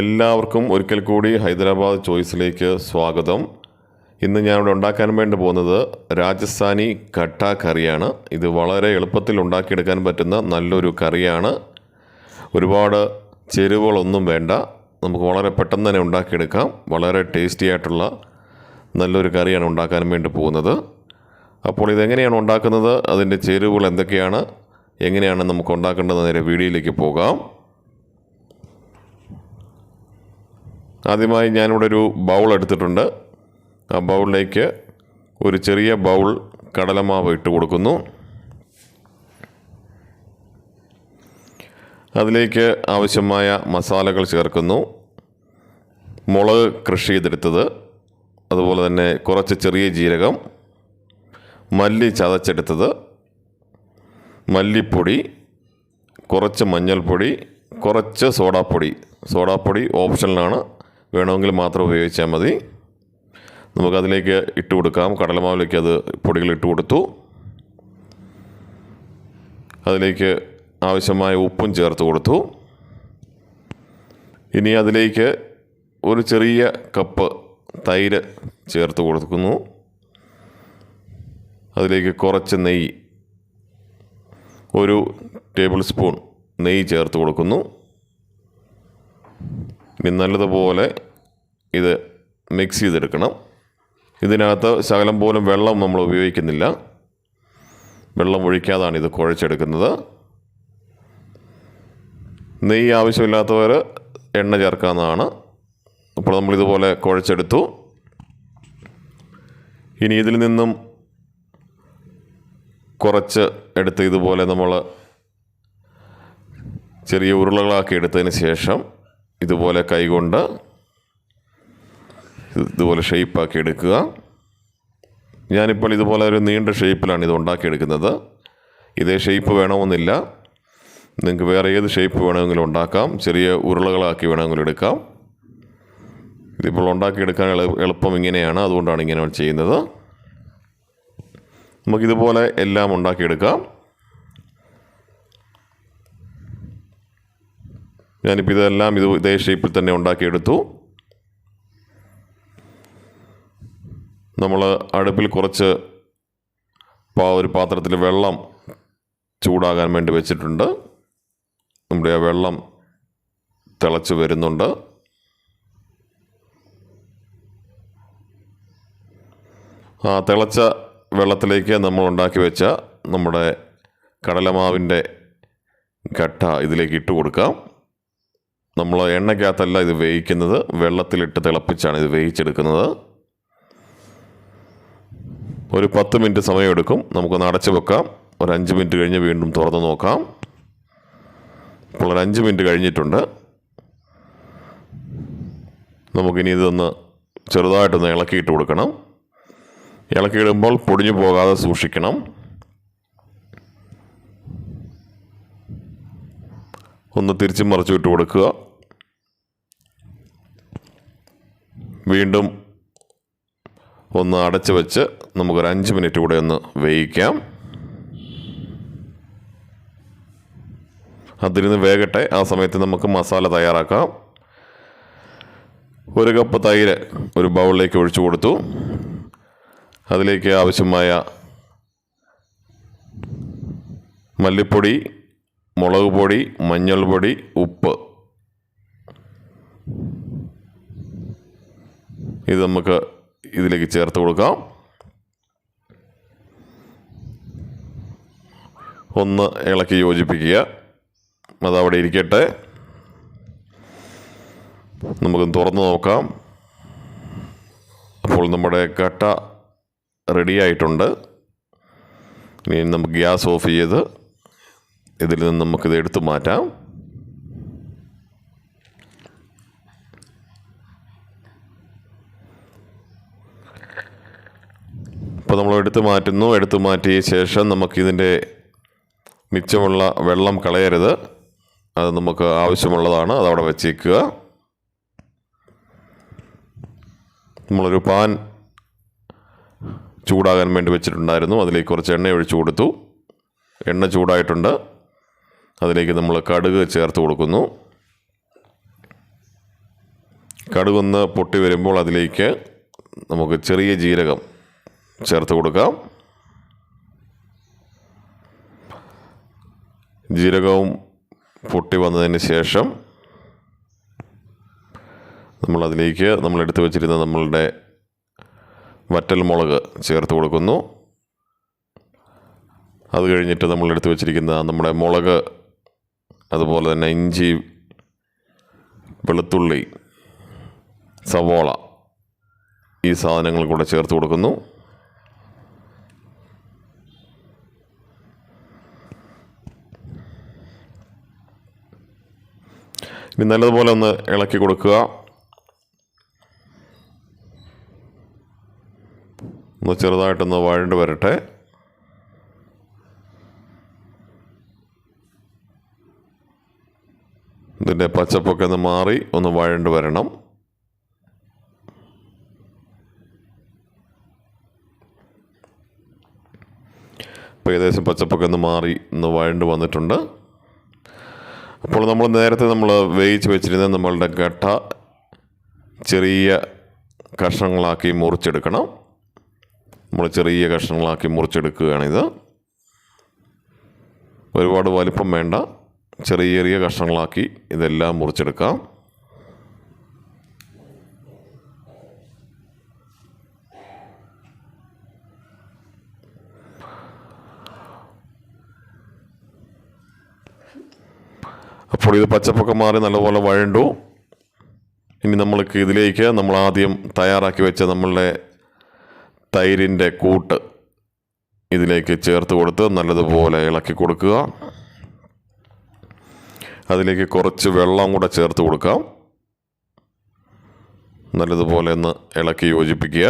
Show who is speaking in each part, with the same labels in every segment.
Speaker 1: എല്ലാവർക്കും ഒരിക്കൽ കൂടി ഹൈദരാബാദ് ചോയ്സിലേക്ക് സ്വാഗതം. ഇന്ന് ഞാനിവിടെ ഉണ്ടാക്കാൻ വേണ്ടി പോകുന്നത് രാജസ്ഥാനി ഖട്ട കറിയാണ്. ഇത് വളരെ എളുപ്പത്തിൽ ഉണ്ടാക്കിയെടുക്കാൻ പറ്റുന്ന നല്ലൊരു കറിയാണ്. ഒരുപാട് ചേരുവകളൊന്നും വേണ്ട, നമുക്ക് വളരെ പെട്ടെന്ന് തന്നെ ഉണ്ടാക്കിയെടുക്കാം. വളരെ ടേസ്റ്റി ആയിട്ടുള്ള നല്ലൊരു കറിയാണ് ഉണ്ടാക്കാൻ വേണ്ടി പോകുന്നത്. അപ്പോൾ ഇതെങ്ങനെയാണ് ഉണ്ടാക്കുന്നത്, അതിൻ്റെ ചേരുവകൾ എന്തൊക്കെയാണ്, എങ്ങനെയാണ് നമുക്ക് ഉണ്ടാക്കേണ്ടത്, നേരെ വീഡിയോയിലേക്ക് പോകാം. ആദ്യമായി ഞാനിവിടെ ഒരു ബൗൾ എടുത്തിട്ടുണ്ട്. ആ ബൗളിലേക്ക് ഒരു ചെറിയ ബൗൾ കടലമാവ് ഇട്ട് കൊടുക്കുന്നു. അതിലേക്ക് ആവശ്യമായ മസാലകൾ ചേർക്കുന്നു. മുളക് ക്രഷ് ചെയ്തെടുത്തത്, അതുപോലെ തന്നെ കുറച്ച് ചെറിയ ജീരകം, മല്ലി ചതച്ചെടുത്തത്, മല്ലിപ്പൊടി, കുറച്ച് മഞ്ഞൾപ്പൊടി, കുറച്ച് സോഡാപ്പൊടി ഓപ്ഷനിലാണ്, വേണമെങ്കിൽ മാത്രം ഉപയോഗിച്ചാൽ മതി. നമുക്കതിലേക്ക് ഇട്ട് കൊടുക്കാം. കടലമാവിലേക്ക് അത് പൊടികൾ ഇട്ട് കൊടുത്തു. അതിലേക്ക് ആവശ്യമായ ഉപ്പും ചേർത്ത് കൊടുത്തു. ഇനി അതിലേക്ക് ഒരു ചെറിയ കപ്പ് തൈര് ചേർത്ത് കൊടുക്കുന്നു. അതിലേക്ക് കുറച്ച് നെയ്യ്, ഒരു ടേബിൾ സ്പൂൺ നെയ്യ് ചേർത്ത് കൊടുക്കുന്നു. ഇനി നല്ലതുപോലെ ഇത് മിക്സ് ചെയ്തെടുക്കണം. ഇതിനകത്ത് ശകലം പോലും വെള്ളം നമ്മൾ ഉപയോഗിക്കുന്നില്ല, വെള്ളം ഒഴിക്കാതാണ് ഇത് കുഴച്ചെടുക്കുന്നത്. നെയ്യ് ആവശ്യമില്ലാത്തവർ എണ്ണ ചേർക്കാവുന്നതാണ്. അപ്പോൾ നമ്മളിതുപോലെ കുഴച്ചെടുത്തു. ഇനി ഇതിൽ നിന്നും കുറച്ച് എടുത്ത് ഇതുപോലെ നമ്മൾ ചെറിയ ഉരുളകളാക്കി എടുത്തതിന് ശേഷം ഇതുപോലെ കൈകൊണ്ട് ഇതുപോലെ ഷേപ്പാക്കി എടുക്കുക. ഞാനിപ്പോൾ ഇതുപോലെ ഒരു നീണ്ട ഷേപ്പിലാണ് ഇത് ഉണ്ടാക്കിയെടുക്കുന്നത്. ഇതേ ഷേപ്പ് വേണമെന്നില്ല, നിങ്ങൾക്ക് വേറെ ഏത് ഷേപ്പ് വേണമെങ്കിലും ഉണ്ടാക്കാം. ചെറിയ ഉരുളകളാക്കി വേണമെങ്കിലും എടുക്കാം. ഇതിപ്പോൾ ഉണ്ടാക്കിയെടുക്കാൻ എളുപ്പം ഇങ്ങനെയാണ്, അതുകൊണ്ടാണ് ഇങ്ങനെ ചെയ്യുന്നത്. നമുക്കിതുപോലെ എല്ലാം ഉണ്ടാക്കിയെടുക്കാം. ഞാനിപ്പോൾ ഇതെല്ലാം ഇതേ ഷേപ്പിൽ തന്നെ ഉണ്ടാക്കിയെടുത്തു. നമ്മൾ അടുപ്പിൽ കുറച്ച് ഒരു പാത്രത്തിൽ വെള്ളം ചൂടാകാൻ വേണ്ടി വെച്ചിട്ടുണ്ട്. നമ്മുടെ ആ വെള്ളം തിളച്ച് വരുന്നുണ്ട്. ആ തിളച്ച വെള്ളത്തിലേക്ക് നമ്മൾ ഉണ്ടാക്കി വെച്ച നമ്മുടെ കടലമാവിൻ്റെ ഖട്ട ഇതിലേക്ക് ഇട്ട് കൊടുക്കാം. നമ്മൾ എണ്ണയ്ക്കകത്തല്ല ഇത് വേവിക്കുന്നത്, വെള്ളത്തിലിട്ട് തിളപ്പിച്ചാണ് ഇത് വേവിച്ചെടുക്കുന്നത്. ഒരു 10 മിനിറ്റ് സമയമെടുക്കും. നമുക്കൊന്ന് അടച്ചു വെക്കാം. ഒരു 5 മിനിറ്റ് കഴിഞ്ഞ് വീണ്ടും തുറന്ന് നോക്കാം. ഇപ്പോൾ ഒരു 5 മിനിറ്റ് കഴിഞ്ഞിട്ടുണ്ട്. നമുക്കിനി ഇതൊന്ന് ചെറുതായിട്ടൊന്ന് ഇളക്കിയിട്ട് കൊടുക്കണം. ഇളക്കിയിടുമ്പോൾ പൊടിഞ്ഞു പോകാതെ സൂക്ഷിക്കണം. ഒന്ന് തിരിച്ചും മറിച്ചു ഇട്ട് കൊടുക്കുക. വീണ്ടും ഒന്ന് അടച്ച് വെച്ച് നമുക്കൊരു 5 മിനിറ്റ് കൂടെ ഒന്ന് വേവിക്കാം. അതിരുന്ന് വേകട്ടെ. ആ സമയത്ത് നമുക്ക് മസാല തയ്യാറാക്കാം. ഒരു കപ്പ് തൈര് ഒരു ബൗളിലേക്ക് ഒഴിച്ചു കൊടുത്തു. അതിലേക്ക് ആവശ്യമായ മല്ലിപ്പൊടി, മുളക് പൊടി, മഞ്ഞൾപ്പൊടി, ഉപ്പ്, ഇത് നമുക്ക് ഇതിലേക്ക് ചേർത്ത് കൊടുക്കാം. ഒന്ന് ഇളക്കി യോജിപ്പിക്കുക. അതവിടെ ഇരിക്കട്ടെ. നമുക്കൊന്ന് തുറന്ന് നോക്കാം. അപ്പോൾ നമ്മുടെ ഖട്ട റെഡിയായിട്ടുണ്ട്. ഇനി നമുക്ക് ഗ്യാസ് ഓഫ് ചെയ്ത് ഇതിൽ നിന്ന് നമുക്കിത് എടുത്തു മാറ്റാം. ഇപ്പോൾ നമ്മൾ എടുത്തു മാറ്റിയ ശേഷം നമുക്കിതിൻ്റെ മിച്ചമുള്ള വെള്ളം കളയരുത്. അത് നമുക്ക് ആവശ്യമുള്ളതാണ്, അതവിടെ വെച്ചേക്കുക. നമ്മളൊരു പാൻ ചൂടാകാൻ വേണ്ടി വെച്ചിട്ടുണ്ടായിരുന്നു. അതിലേക്ക് കുറച്ച് എണ്ണ ഒഴിച്ചു കൊടുത്തു. എണ്ണ ചൂടായിട്ടുണ്ട്. അതിലേക്ക് നമ്മൾ കടുക് ചേർത്ത് കൊടുക്കുന്നു. കടുകൊന്ന് പൊട്ടി വരുമ്പോൾ അതിലേക്ക് നമുക്ക് ചെറിയ ജീരകം ചേർത്ത് കൊടുക്കാം. ജീരകവും പൊട്ടി വന്നതിന് ശേഷം നമ്മളതിലേക്ക് എടുത്തു വച്ചിരുന്ന നമ്മളുടെ വറ്റൽമുളക് ചേർത്ത് കൊടുക്കുന്നു. അത് കഴിഞ്ഞിട്ട് എടുത്തു വച്ചിരിക്കുന്ന നമ്മുടെ മുളക്, അതുപോലെ തന്നെ ഇഞ്ചി, വെളുത്തുള്ളി, സവോള, ഈ സാധനങ്ങൾ കൂടെ ചേർത്ത് കൊടുക്കുന്നു. ഇനി നല്ലതുപോലെ ഒന്ന് ഇളക്കി കൊടുക്കുക. ഒന്ന് ചെറുതായിട്ടൊന്ന് വഴണ്ട് വരട്ടെ. ഇതിൻ്റെ പച്ചപ്പൊക്കെ ഒന്ന് മാറി ഒന്ന് വഴണ്ട് വരണം. ഇപ്പോൾ ഏകദേശം പച്ചപ്പൊക്കെ ഒന്ന് മാറി ഒന്ന് വഴണ്ട് വന്നിട്ടുണ്ട്. അപ്പോൾ നമ്മൾ നേരത്തെ വേവിച്ച് വെച്ചിരുന്ന നമ്മളുടെ ഗട്ട ചെറിയ കഷ്ണങ്ങളാക്കി മുറിച്ചെടുക്കണം. നമ്മൾ ചെറിയ കഷ്ണങ്ങളാക്കി മുറിച്ചെടുക്കുകയാണിത്. ഒരുപാട് വലിപ്പം വേണ്ട, ചെറിയ ചെറിയ കഷ്ണങ്ങളാക്കി ഇതെല്ലാം മുറിച്ചെടുക്കാം. അപ്പോൾ ഇത് പച്ചപ്പൊക്കെ മാറി നല്ലപോലെ വഴണ്ടു. ഇനി ഇതിലേക്ക് നമ്മൾ ആദ്യം തയ്യാറാക്കി വെച്ച നമ്മളുടെ തൈരിൻ്റെ കൂട്ട് ഇതിലേക്ക് ചേർത്ത് കൊടുത്ത് നല്ലതുപോലെ ഇളക്കി കൊടുക്കുക. അതിലേക്ക് കുറച്ച് വെള്ളം കൂടെ ചേർത്ത് കൊടുക്കാം. നല്ലതുപോലെ ഒന്ന് ഇളക്കി യോജിപ്പിക്കുക.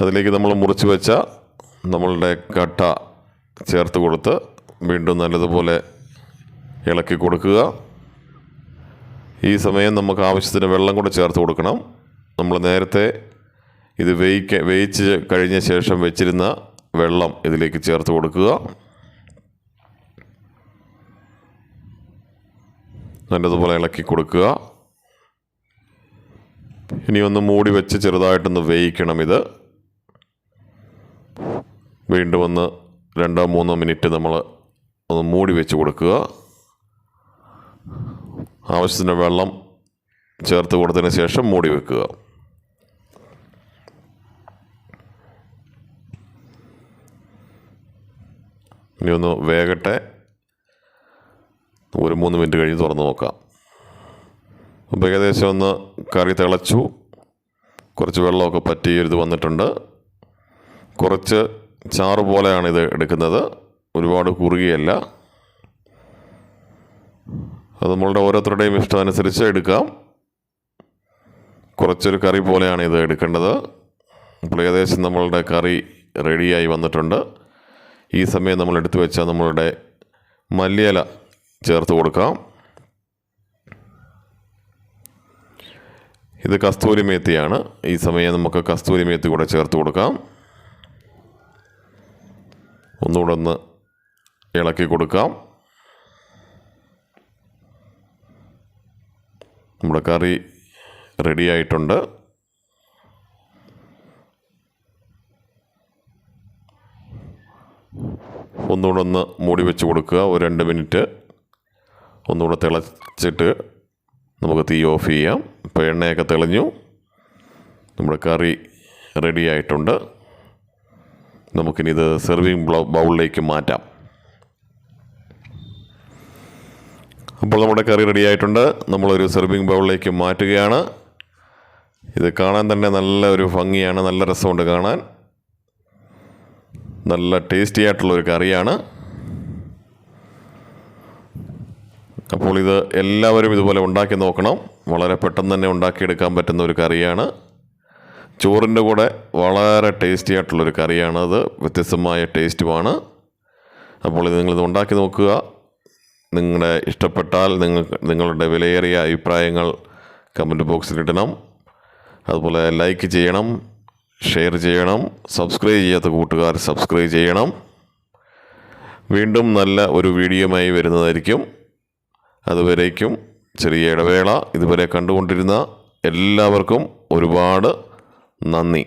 Speaker 1: അതിലേക്ക് നമ്മൾ മുറിച്ച് വെച്ച നമ്മളുടെ ഗട്ട ചേർത്ത് കൊടുത്ത് വീണ്ടും നല്ലതുപോലെ ഇളക്കി കൊടുക്കുക. ഈ സമയം നമുക്ക് ആവശ്യത്തിന് വെള്ളം കൂടെ ചേർത്ത് കൊടുക്കണം. നമ്മൾ നേരത്തെ ഇത് വേവിച്ച് കഴിഞ്ഞ ശേഷം വെച്ചിരുന്ന വെള്ളം ഇതിലേക്ക് ചേർത്ത് കൊടുക്കുക. നല്ലതുപോലെ ഇളക്കി കൊടുക്കുക. ഇനി ഒന്ന് മൂടി വെച്ച് ചെറുതായിട്ടൊന്ന് വേവിക്കണം. ഇത് വീണ്ടും 2-3 മിനിറ്റ് നമ്മൾ ഒന്ന് മൂടി വെച്ച് കൊടുക്കുക. ആവശ്യത്തിന് വെള്ളം ചേർത്ത് കൊടുത്തതിന് ശേഷം മൂടി വെക്കുക. ഇനി ഒന്ന് വേകട്ടെ. 3 മിനിറ്റ് കഴിഞ്ഞ് തുറന്ന് നോക്കാം. അപ്പോൾ ഏകദേശം ഒന്ന് കറി തിളച്ചു. കുറച്ച് വെള്ളമൊക്കെ പറ്റി ഇത് വന്നിട്ടുണ്ട്. കുറച്ച് ചാറ് പോലെയാണ് ഇത് എടുക്കുന്നത്, ഒരുപാട് കുറുകിയല്ല. അത് നമ്മളുടെ ഓരോരുത്തരുടെയും ഇഷ്ടമനുസരിച്ച് എടുക്കാം. കുറച്ചൊരു കറി പോലെയാണ് ഇത് എടുക്കേണ്ടത്. അപ്പോൾ ഏകദേശം നമ്മളുടെ കറി റെഡിയായി വന്നിട്ടുണ്ട്. ഈ സമയം നമ്മൾ എടുത്തു വെച്ച നമ്മളുടെ മല്ലിയില ചേർത്ത് കൊടുക്കാം. ഇത് കസ്തൂരി മേത്തിയാണ്. ഈ സമയം നമുക്ക് കസ്തൂരി മേത്തി കൂടെ ചേർത്ത് കൊടുക്കാം. ഒന്നുകൂടെ ഒന്ന് ഇളക്കി കൊടുക്കാം. നമ്മുടെ കറി റെഡിയായിട്ടുണ്ട്. ഒന്നുകൂടെ ഒന്ന് മൂടി വെച്ച് കൊടുക്കുക. ഒരു 2 മിനിറ്റ് ഒന്നുകൂടെ തിളച്ചിട്ട് നമുക്ക് തീ ഓഫ് ചെയ്യാം. ഇപ്പോൾ എണ്ണയൊക്കെ തെളിഞ്ഞു. നമ്മുടെ കറി റെഡിയായിട്ടുണ്ട്. നമുക്കിനി ഇത് സെർവിങ് ബൗളിലേക്ക് മാറ്റാം. അപ്പോൾ നമ്മുടെ കറി റെഡിയായിട്ടുണ്ട്. നമ്മളൊരു സെർവിങ് ബൗളിലേക്ക് മാറ്റുകയാണ്. ഇത് കാണാൻ തന്നെ നല്ല ഒരു ഭംഗിയാണ്, നല്ല രസമുണ്ട് കാണാൻ. നല്ല ടേസ്റ്റി ആയിട്ടുള്ളൊരു കറിയാണ്. അപ്പോൾ ഇത് എല്ലാവരും ഇതുപോലെ ഉണ്ടാക്കി നോക്കണം. വളരെ പെട്ടെന്ന് തന്നെ ഉണ്ടാക്കിയെടുക്കാൻ പറ്റുന്ന ഒരു കറിയാണ്. ചോറിൻ്റെ കൂടെ വളരെ ടേസ്റ്റി ആയിട്ടുള്ളൊരു കറിയാണ്. അത് വ്യത്യസ്തമായ ടേസ്റ്റുമാണ്. അപ്പോൾ ഇത് നിങ്ങളിത് ഉണ്ടാക്കി നോക്കുക. നിങ്ങളുടെ ഇഷ്ടപ്പെട്ടാൽ നിങ്ങളുടെ വിലയേറിയ അഭിപ്രായങ്ങൾ കമൻറ്റ് ബോക്സിൽ ഇടണം. അതുപോലെ ലൈക്ക് ചെയ്യണം, ഷെയർ ചെയ്യണം. സബ്സ്ക്രൈബ് ചെയ്യാത്ത കൂട്ടുകാർ സബ്സ്ക്രൈബ് ചെയ്യണം. വീണ്ടും നല്ല ഒരു വീഡിയോയുമായി വരുന്നതായിരിക്കും. അതുവരേക്കും ചെറിയ ഇടവേള. ഇതുവരെ കണ്ടുകൊണ്ടിരുന്ന എല്ലാവർക്കും ഒരുപാട് നന്ദി.